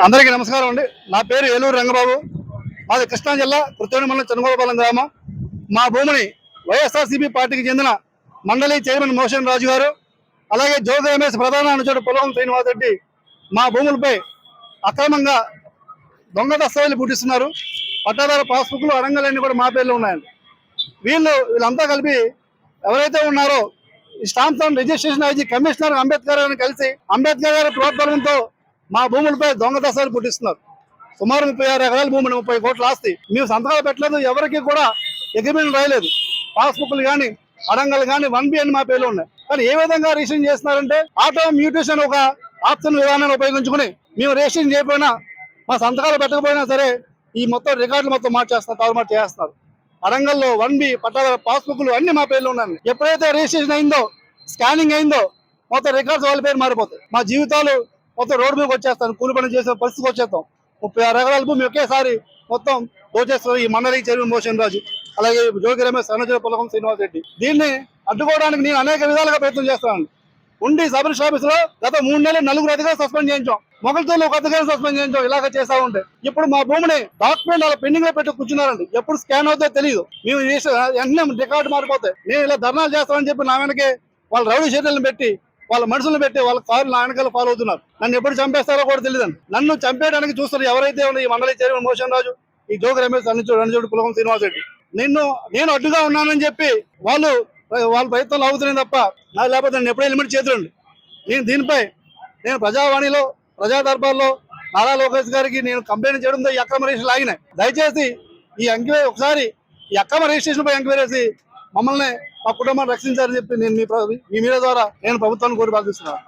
అందరికీ నమస్కారం అండి. నా పేరు ఏలూరు రంగబాబు. మాది కృష్ణా జిల్లా కృత్తివెండి మండలం చెన్నగోపాలెం గ్రామం. మా భూమిని వైఎస్ఆర్సీపీ పార్టీకి చెందిన మండలి చైర్మన్ మోషన్ రాజు గారు, అలాగే జోగి రమేష్ ప్రధాన అనుచరుడు పొలం శ్రీనివాస్ రెడ్డి మా భూములపై అక్రమంగా దొంగ దస్తావేజులు పుట్టిస్తున్నారు. పట్టాదారు పాస్బుక్లు అడంగలన్నీ కూడా మా పేర్లు ఉన్నాయండి. వీళ్ళంతా కలిపి ఎవరైతే ఉన్నారో ఈ స్టాంప్స్ అండ్ రిజిస్ట్రేషన్ అయ్యి కమిషనర్ అంబేద్కర్ గారిని కలిసి అంబేద్కర్ గారి ప్రోత్సాహంతో మా భూములపై దొంగ దస్తావేజులు పుట్టిస్తున్నారు. సుమారు 36 ఎకరాల భూమిని 30 కోట్ల ఆస్తి. మేము సంతకాలు పెట్టలేదు, ఎవరికి కూడా అగ్రిమెంట్ రాయలేదు. పాస్బుక్లు కానీ అడంగలు కానీ 1B అని మా పేర్లు ఉన్నాయి. కానీ ఏ విధంగా రిజిస్ట్రేషన్ చేస్తున్నారంటే ఆటో మ్యూటేషన్ ఒక ఆప్షన్ విధానాన్ని ఉపయోగించుకుని మేము రిజిస్ట్రేషన్ చేయకపోయినా మా సంతకాలు పెట్టకపోయినా సరే ఈ మొత్తం రికార్డులు మొత్తం మార్చేస్తున్నారు, తారుమారు చేస్తున్నారు. అడంగల్లో 1B పట్టాదారు పాస్బుక్లు అన్ని మా పేర్లు ఉన్నాయి. ఎప్పుడైతే రిజిస్ట్రేషన్ అయిందో, స్కానింగ్ అయిందో మొత్తం రికార్డ్స్ వాళ్ళ పేరు మారిపోతాయి. మా జీవితాలు మొత్తం రోడ్డు మీదకి వచ్చేస్తాను, కూలి పని చేసే పరిస్థితికి వచ్చేస్తాం. 36 ఎకరాల భూమి ఒకేసారి మొత్తం దోచేస్తారు ఈ మండలి చైర్మన్ మోషన్ రాజు, అలాగే జోగి రమేష్ అనుచరుడు పొలం శ్రీనివాస్ రెడ్డి. దీన్ని అడ్డుకోవడానికి నేను అనేక విధాలుగా ప్రయత్నం చేస్తాను. ఉండి సబ్ రిజిస్టర్ ఆఫీస్ లో గత 3 నెలలు 4 అధికారులు సస్పెండ్ చేయించాం, మొగలతోలు ఒక అధికారులు సస్పెండ్ చేయించాం. ఇలాగ చేస్తా ఉంటే ఇప్పుడు మా భూమిని డాక్యుమెంట్ అలా పెండింగ్ లో పెట్టి కూర్చున్నారండి. ఎప్పుడు స్కాన్ అవుతుందో తెలియదు. మేము వెంటనే రికార్డు మారిపోతాయి. నేను ఇలా ధర్నాలు చేస్తామని చెప్పి నా వెనకే వాళ్ళ రౌడీ షీటర్లను పెట్టి వాళ్ళ మనుషులను పెట్టి వాళ్ళ కారు నా వెనకాల ఫాలో అవుతున్నారు. నన్ను ఎప్పుడు చంపేస్తారో కూడా తెలియదండి. నన్ను చంపేయడానికి చూస్తారు ఎవరైతే ఉన్న ఈ మండలి చైర్మన్ మోషన్ రాజు, ఈ జోగి రమేష్ అనుచరుడు పొలం శ్రీనివాస్ రెడ్డి. నేను అడ్డుగా ఉన్నానని చెప్పి వాళ్ళ ప్రయత్నాలు అవుతున్నాయి తప్ప నాకు లేకపోతే నన్ను ఎప్పుడూ ఎలిమిట్ చేతులండి. దీనిపై నేను ప్రజావాణిలో ప్రజా దర్బార్లో నారా లోకేష్ గారికి నేను కంప్లైంట్ చేయడంతో ఈ అక్రమ రిజిస్ట్రేషన్ ఆగినాయి. దయచేసి ఒకసారి ఈ అక్రమ రిజిస్ట్రేషన్ పై ఎంక్వైరీ చేసి మమ్మల్ని మా కుటుంబాన్ని రక్షించాలని చెప్పి నేను మీ మీడియా ద్వారా నేను ప్రభుత్వాన్ని కోరి ప్రార్థిస్తున్నాను.